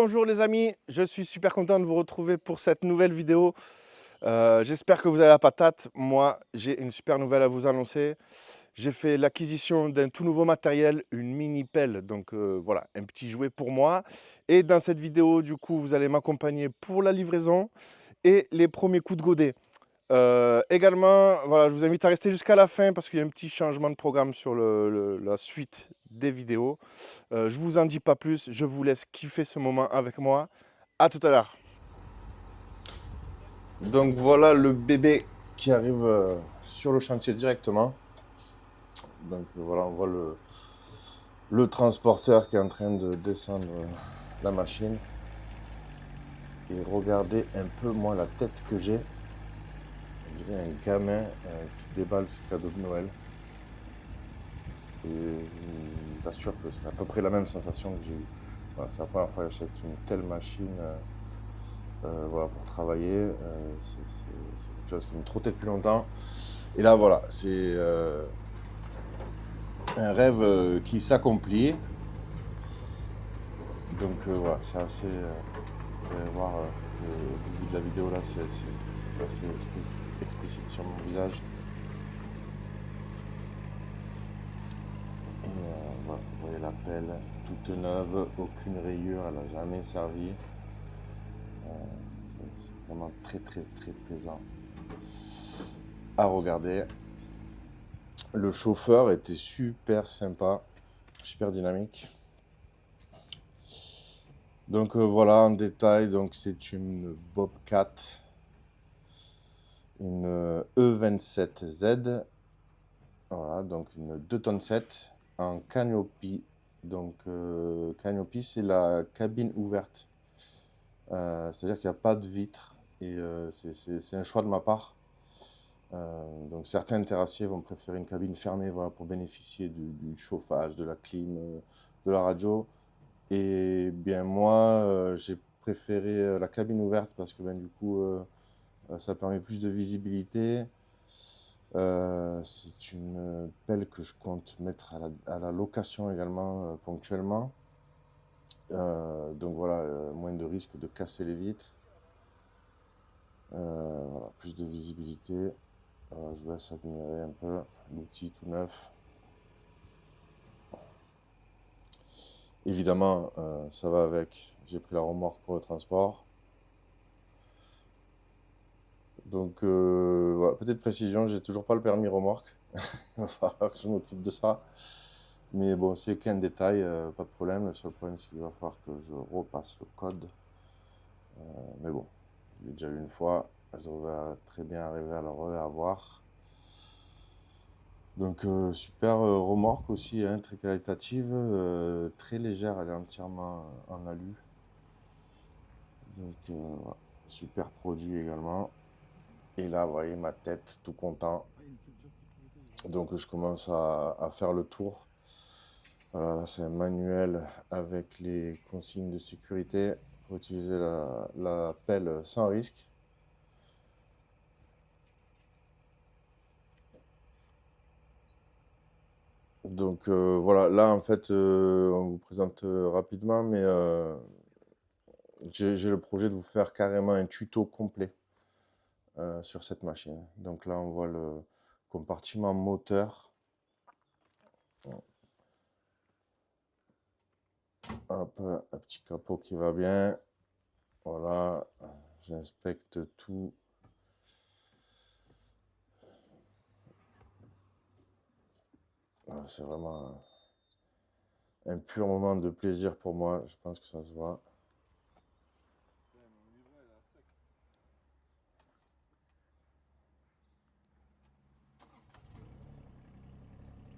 Bonjour les amis, je suis super content de vous retrouver pour cette nouvelle vidéo. J'espère que vous avez la patate. Moi, j'ai une super nouvelle à vous annoncer. J'ai fait l'acquisition d'un tout nouveau matériel, une mini pelle. Donc voilà, un petit jouet pour moi. Et dans cette vidéo, du coup, vous allez m'accompagner pour la livraison et les premiers coups de godet. Également, voilà, je vous invite à rester jusqu'à la fin parce qu'il y a un petit changement de programme sur la suite des vidéos. Je vous en dis pas plus, je vous laisse kiffer ce moment avec moi. À tout à l'heure. Donc voilà le bébé qui arrive sur le chantier directement. Donc voilà, on voit le transporteur qui est en train de descendre la machine. Et regardez un peu moi la tête que j'ai. On dirait un gamin qui déballe ses cadeaux de Noël. Et je vous assure que c'est à peu près la même sensation que j'ai eue. Voilà, c'est la première fois que j'achète une telle machine voilà, pour travailler. C'est quelque chose qui me trottait depuis longtemps. Et là, voilà, c'est un rêve qui s'accomplit. Donc voilà, c'est assez. Vous allez voir le début de la vidéo là, c'est assez explicite sur mon visage. Et voilà, vous voyez la pelle toute neuve, aucune rayure, elle n'a jamais servi. C'est vraiment très plaisant à regarder. Le chauffeur était super sympa, super dynamique. Donc voilà en détail, donc c'est une Bobcat, une E27Z, voilà, donc une 2 tonnes 7 en canopy. Donc canopy, c'est la cabine ouverte, c'est-à-dire qu'il n'y a pas de vitre et c'est un choix de ma part. Donc certains terrassiers vont préférer une cabine fermée, voilà, pour bénéficier du chauffage, de la clim, de la radio. Et bien moi, j'ai préféré la cabine ouverte parce que ben, du coup, ça permet plus de visibilité. C'est une pelle que je compte mettre à la location également ponctuellement. Donc voilà, moins de risque de casser les vitres. Voilà, plus de visibilité. Je vous laisse admirer un peu l'outil tout neuf. Évidemment, ça va avec. J'ai pris la remorque pour le transport. Donc, voilà, petite précision, j'ai toujours pas le permis remorque. Il va falloir que je m'occupe de ça. Mais bon, c'est qu'un détail, pas de problème. Le seul problème, c'est qu'il va falloir que je repasse le code. Mais bon, je l'ai déjà eu une fois. Je devrais très bien arriver à le reavoir. Donc, super remorque aussi, hein, très qualitative, très légère, elle est entièrement en alu. Donc, voilà, super produit également. Et là, vous voyez ma tête, tout content. Donc, je commence à faire le tour. Voilà, là, c'est un manuel avec les consignes de sécurité pour utiliser la pelle sans risque. Donc, voilà, là, en fait, on vous présente rapidement, mais j'ai le projet de vous faire carrément un tuto complet sur cette machine. Donc là, on voit le compartiment moteur. Hop, un petit capot qui va bien. Voilà, j'inspecte tout. C'est vraiment un pur moment de plaisir pour moi. Je pense que ça se voit.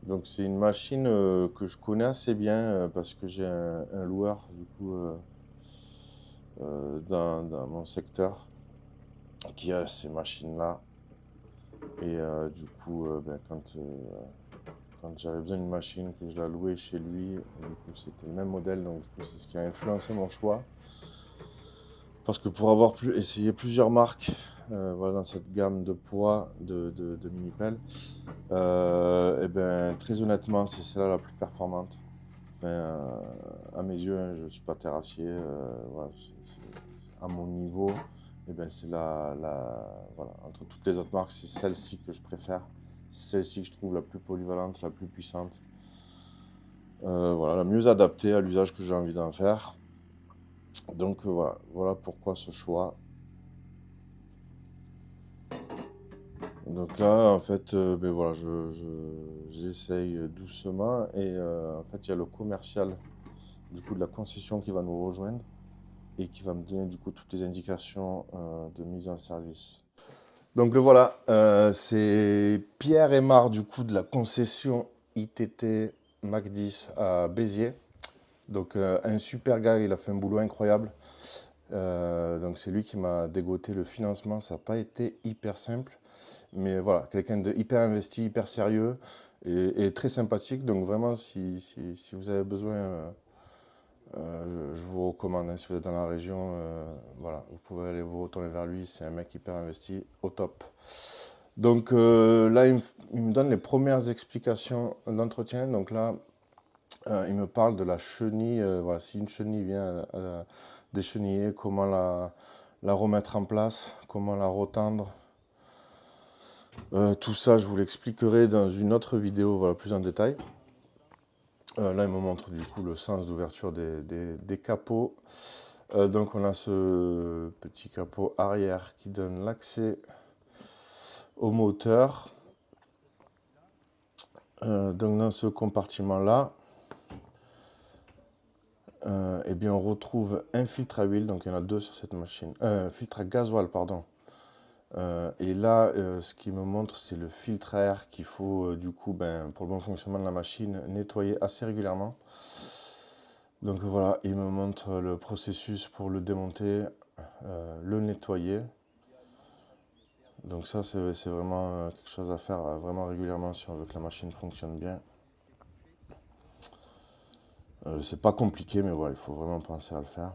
Donc c'est une machine que je connais assez bien parce que j'ai un loueur du coup dans mon secteur qui a ces machines-là. Et du coup, ben, quand j'avais besoin d'une machine, que je la louais chez lui, du coup c'était le même modèle, donc du coup c'est ce qui a influencé mon choix. Parce que pour avoir essayé plusieurs marques voilà, dans cette gamme de poids de mini-pelle, et ben, très honnêtement, c'est celle-là la plus performante. à mes yeux, hein, je ne suis pas terrassier. Voilà, à mon niveau, et ben c'est voilà, entre toutes les autres marques, c'est celle-ci que je préfère. Celle-ci que je trouve la plus polyvalente, la plus puissante. Voilà, la mieux adaptée à l'usage que j'ai envie d'en faire. Donc voilà pourquoi ce choix. Donc là, en fait, ben voilà, j'essaye doucement et en fait, il y a le commercial du coup de la concession qui va nous rejoindre et qui va me donner du coup toutes les indications de mise en service. Donc le voilà, c'est Pierre Aymar du coup de la concession ITT Mac 10 à Béziers. Donc un super gars, il a fait un boulot incroyable. Donc c'est lui qui m'a dégoté le financement, ça n'a pas été hyper simple. Mais voilà, quelqu'un de hyper investi, hyper sérieux et très sympathique. Donc vraiment, si vous avez besoin, je vous recommande, hein, si vous êtes dans la région, voilà, vous pouvez aller vous retourner vers lui. C'est un mec hyper investi, au top. Donc là, il me donne les premières explications d'entretien. Donc là, il me parle de la chenille. Voilà, si une chenille vient décheniller, comment la remettre en place, comment la retendre. Tout ça, je vous l'expliquerai dans une autre vidéo, voilà, plus en détail. Là, il me montre du coup le sens d'ouverture des capots. Donc, on a ce petit capot arrière qui donne l'accès au moteur. Donc, dans ce compartiment-là, eh bien, on retrouve un filtre à huile. Donc, il y en a deux sur cette machine. Filtre à gasoil, pardon. Et là, ce qui me montre, c'est le filtre à air qu'il faut, du coup, pour le bon fonctionnement de la machine, nettoyer assez régulièrement. Donc voilà, il me montre le processus pour le démonter, le nettoyer. Donc ça, c'est vraiment quelque chose à faire vraiment régulièrement si on veut que la machine fonctionne bien. C'est pas compliqué, mais voilà, il faut vraiment penser à le faire.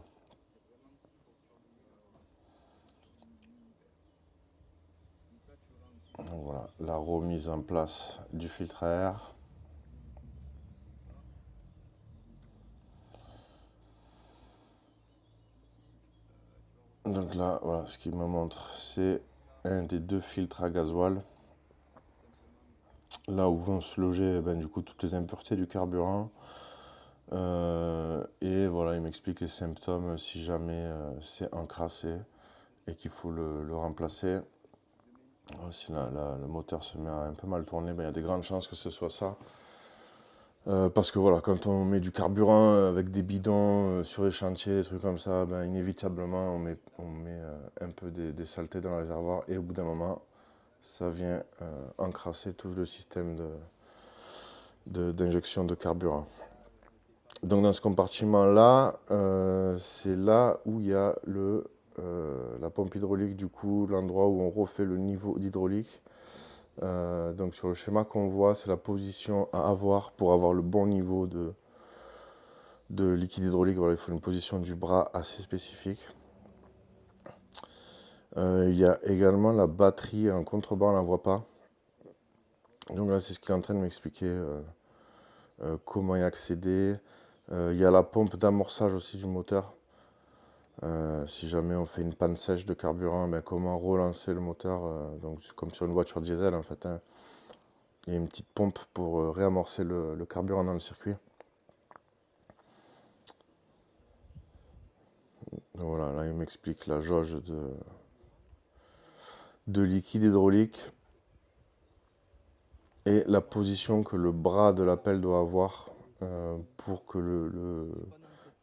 Donc voilà, la remise en place du filtre à air. Donc là, voilà, ce qu'il me montre, c'est un des deux filtres à gasoil. Là où vont se loger du coup toutes les impuretés du carburant. Et voilà, il m'explique les symptômes si jamais c'est encrassé et qu'il faut le remplacer. Si le moteur se met à un peu mal tourner, il y a des grandes chances que ce soit ça. Parce que voilà, quand on met du carburant avec des bidons sur les chantiers, des trucs comme ça, inévitablement on met un peu des saletés dans le réservoir et au bout d'un moment, ça vient encrasser tout le système d'injection de carburant. Donc dans ce compartiment-là, c'est là où il y a la pompe hydraulique, du coup, l'endroit où on refait le niveau d'hydraulique. Donc sur le schéma qu'on voit, c'est la position à avoir pour avoir le bon niveau de liquide hydraulique. Voilà, il faut une position du bras assez spécifique. Il y a également la batterie en contrebas, on ne la voit pas. Donc là, c'est ce qu'il est en train de m'expliquer, comment y accéder. Il y a la pompe d'amorçage aussi du moteur. Si jamais on fait une panne sèche de carburant, comment relancer le moteur, donc comme sur une voiture diesel en fait, hein. Il y a une petite pompe pour réamorcer le carburant dans le circuit. Donc voilà, là il m'explique la jauge de liquide hydraulique et la position que le bras de la pelle doit avoir pour que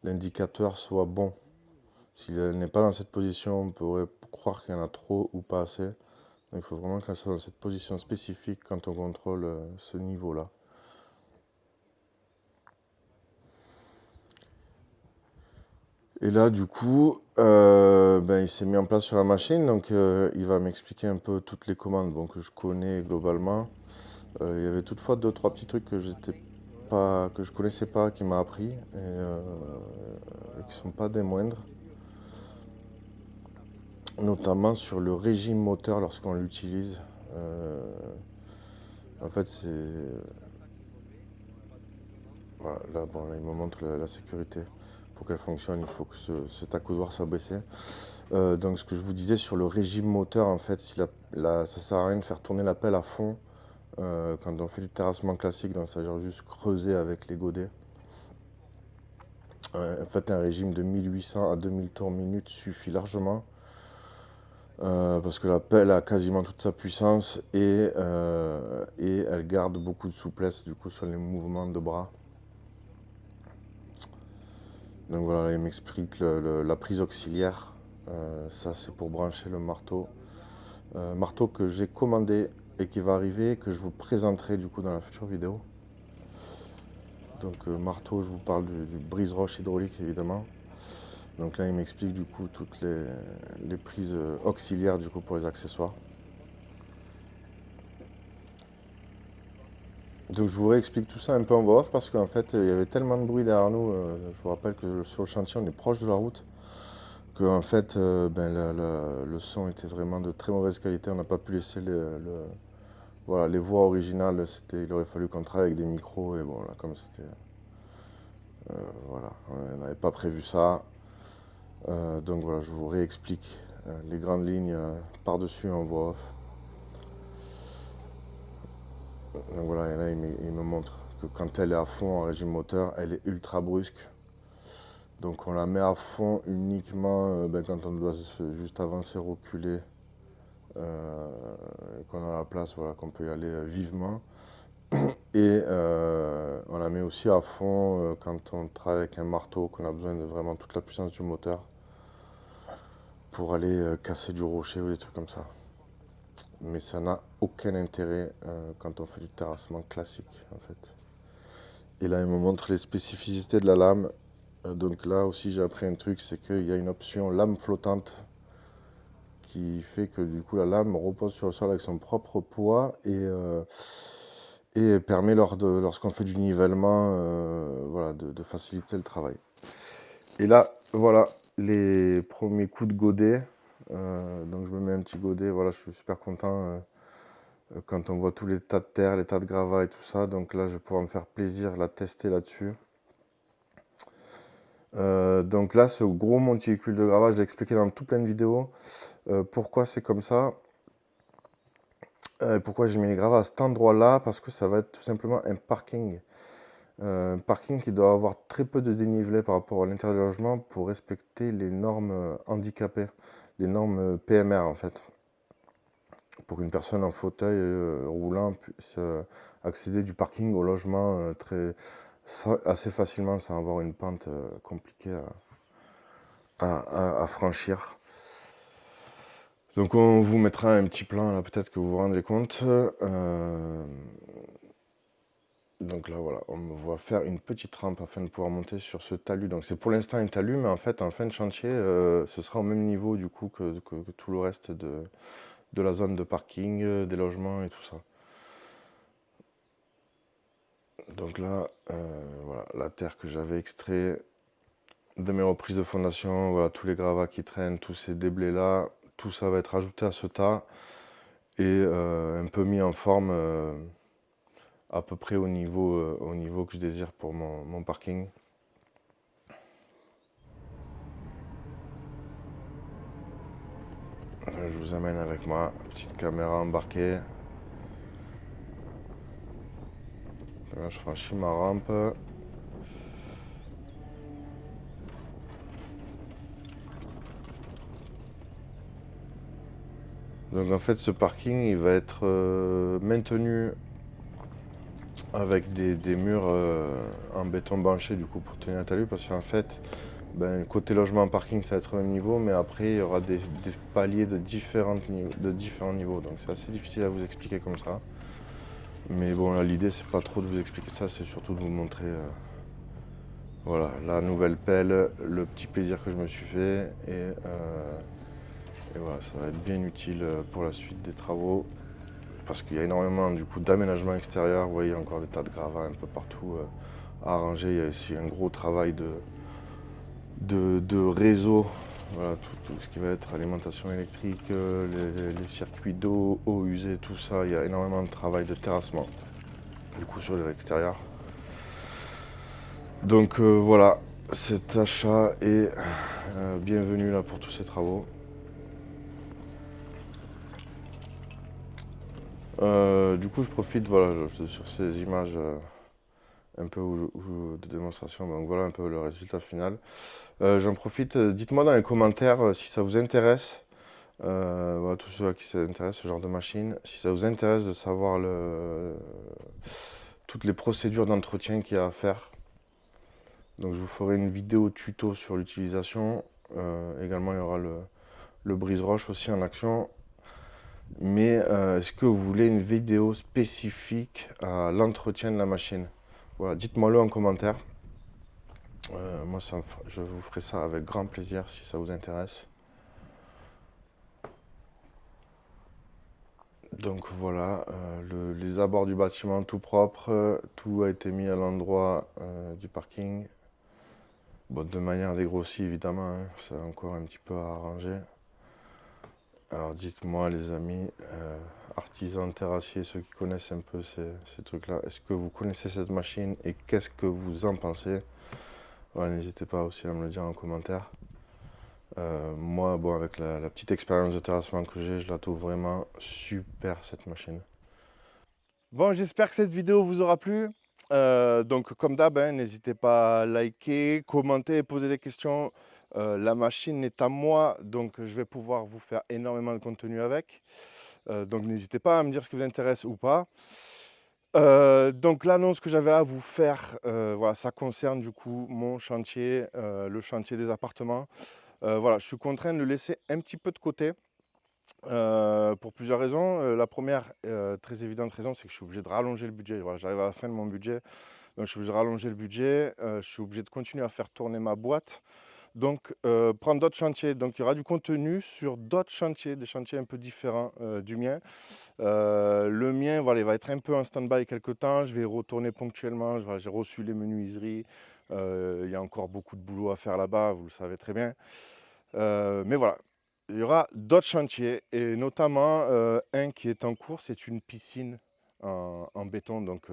l'indicateur soit bon. S'il n'est pas dans cette position, on pourrait croire qu'il y en a trop ou pas assez. Donc, il faut vraiment qu'elle soit dans cette position spécifique quand on contrôle ce niveau-là. Et là, du coup, il s'est mis en place sur la machine, donc il va m'expliquer un peu toutes les commandes que je connais globalement. Il y avait toutefois deux, trois petits trucs que je connaissais pas, qui m'a appris et qui sont pas des moindres. Notamment sur le régime moteur lorsqu'on l'utilise. En fait, Voilà, là, bon, là, il me montre la sécurité. Pour qu'elle fonctionne, il faut que cet accoudoir soit baissé. Donc ce que je vous disais sur le régime moteur, en fait, si ça sert à rien de faire tourner la pelle à fond quand on fait du terrassement classique, donc c'est-à-dire juste creuser avec les godets. En fait, un régime de 1800 à 2000 tours minute suffit largement parce que la pelle a quasiment toute sa puissance et elle garde beaucoup de souplesse du coup sur les mouvements de bras. Donc voilà, là, il m'explique la prise auxiliaire. Ça, c'est pour brancher le marteau. Marteau que j'ai commandé et qui va arriver, que je vous présenterai du coup dans la future vidéo. Donc marteau, je vous parle du brise-roche hydraulique évidemment. Donc là, il m'explique du coup toutes les prises auxiliaires du coup pour les accessoires. Donc je vous réexplique tout ça un peu en voix off parce qu'en fait, il y avait tellement de bruit derrière nous. Je vous rappelle que sur le chantier, on est proche de la route. Que en fait, le son était vraiment de très mauvaise qualité. On n'a pas pu laisser voilà, les voix originales. Il aurait fallu qu'on travaille avec des micros. Et bon, là, comme c'était... voilà, on n'avait pas prévu ça. Donc voilà, je vous réexplique les grandes lignes par-dessus en voix off. Donc voilà, et là il me montre que quand elle est à fond en régime moteur, elle est ultra brusque. Donc on la met à fond uniquement quand on doit juste avancer, reculer, qu'on a la place, voilà, qu'on peut y aller vivement. Et on la met aussi à fond quand on travaille avec un marteau, qu'on a besoin de vraiment toute la puissance du moteur pour aller casser du rocher ou des trucs comme ça. Mais ça n'a aucun intérêt quand on fait du terrassement classique en fait. Et là il me montre les spécificités de la lame. Donc là aussi j'ai appris un truc, c'est qu'il y a une option lame flottante qui fait que du coup la lame repose sur le sol avec son propre poids et permet lorsqu'on fait du nivellement voilà, de faciliter le travail. Et là voilà les premiers coups de godet. Donc je me mets un petit godet, voilà, je suis super content quand on voit tous les tas de terre, les tas de gravats et tout ça. Donc là je vais pouvoir me faire plaisir, la tester là-dessus. Donc là, ce gros monticule de gravats, je l'ai expliqué dans tout plein de vidéos. Pourquoi c'est comme ça, pourquoi j'ai mis les gravats à cet endroit-là, parce que ça va être tout simplement un parking. Un parking qui doit avoir très peu de dénivelé par rapport à l'intérieur du logement pour respecter les normes handicapées, les normes PMR en fait. Pour qu'une personne en fauteuil roulant puisse accéder du parking au logement assez facilement sans avoir une pente compliquée à franchir. Donc on vous mettra un petit plan là, peut-être que vous vous rendez compte. Donc là voilà, on me voit faire une petite rampe afin de pouvoir monter sur ce talus. Donc c'est pour l'instant un talus, mais en fait en fin de chantier, ce sera au même niveau du coup que tout le reste de la zone de parking, des logements et tout ça. Donc là, voilà, la terre que j'avais extrait de mes reprises de fondation, voilà, tous les gravats qui traînent, tous ces déblais là, tout ça va être ajouté à ce tas et un peu mis en forme à peu près au niveau que je désire pour mon parking. Je vous amène avec moi, petite caméra embarquée. Là, je franchis ma rampe. Donc en fait ce parking il va être maintenu avec des murs en béton banché du coup pour tenir un talus parce qu'en fait côté logement parking ça va être au même niveau mais après il y aura des paliers de différents niveaux donc c'est assez difficile à vous expliquer comme ça. Mais bon là l'idée c'est pas trop de vous expliquer ça, c'est surtout de vous montrer voilà, la nouvelle pelle, le petit plaisir que je me suis fait et voilà, ça va être bien utile pour la suite des travaux parce qu'il y a énormément du coup d'aménagement extérieur. Vous voyez encore des tas de gravats un peu partout à arranger. Il y a ici un gros travail de réseau, voilà, tout ce qui va être alimentation électrique, les circuits d'eau, eau usée, tout ça. Il y a énormément de travail de terrassement du coup sur l'extérieur. Donc voilà, cet achat est bienvenu là pour tous ces travaux. Du coup, je profite voilà, sur ces images un peu de démonstration. Donc voilà un peu le résultat final. J'en profite, dites-moi dans les commentaires si ça vous intéresse. Voilà, tous ceux à qui ça intéresse ce genre de machine, si ça vous intéresse de savoir toutes les procédures d'entretien qu'il y a à faire. Donc je vous ferai une vidéo tuto sur l'utilisation. Également, il y aura le brise-roche aussi en action. Mais est-ce que vous voulez une vidéo spécifique à l'entretien de la machine? Voilà, dites-moi-le en commentaire. Moi, je vous ferai ça avec grand plaisir si ça vous intéresse. Donc voilà, les abords du bâtiment tout propre, tout a été mis à l'endroit du parking. Bon, de manière dégrossie évidemment, hein, c'est encore un petit peu à arranger. Alors dites-moi les amis, artisans terrassiers, ceux qui connaissent un peu ces trucs-là, est-ce que vous connaissez cette machine et qu'est-ce que vous en pensez? Ouais, n'hésitez pas aussi à me le dire en commentaire. Moi, bon, avec la petite expérience de terrassement que j'ai, je la trouve vraiment super cette machine. Bon, j'espère que cette vidéo vous aura plu. Donc, comme d'hab, hein, n'hésitez pas à liker, commenter et poser des questions. La machine est à moi, donc je vais pouvoir vous faire énormément de contenu avec. Donc, n'hésitez pas à me dire ce qui vous intéresse ou pas. Donc, l'annonce que j'avais à vous faire, voilà, ça concerne du coup mon chantier, le chantier des appartements. Voilà, je suis contraint de le laisser un petit peu de côté. Pour plusieurs raisons. La première, très évidente raison, c'est que je suis obligé de rallonger le budget. Voilà, j'arrive à la fin de mon budget, donc je suis obligé de rallonger le budget. Je suis obligé de continuer à faire tourner ma boîte. Donc, prendre d'autres chantiers. Donc, il y aura du contenu sur d'autres chantiers, des chantiers un peu différents du mien. Le mien, voilà, il va être un peu en stand-by quelques temps. Je vais y retourner ponctuellement. Voilà, j'ai reçu les menuiseries. Il y a encore beaucoup de boulot à faire là-bas, vous le savez très bien. Mais voilà, il y aura d'autres chantiers et notamment un qui est en cours, c'est une piscine en béton. Donc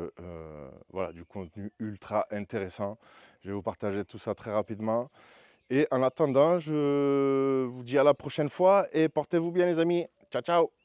voilà, du contenu ultra intéressant. Je vais vous partager tout ça très rapidement. Et en attendant, je vous dis à la prochaine fois et portez-vous bien les amis. Ciao, ciao!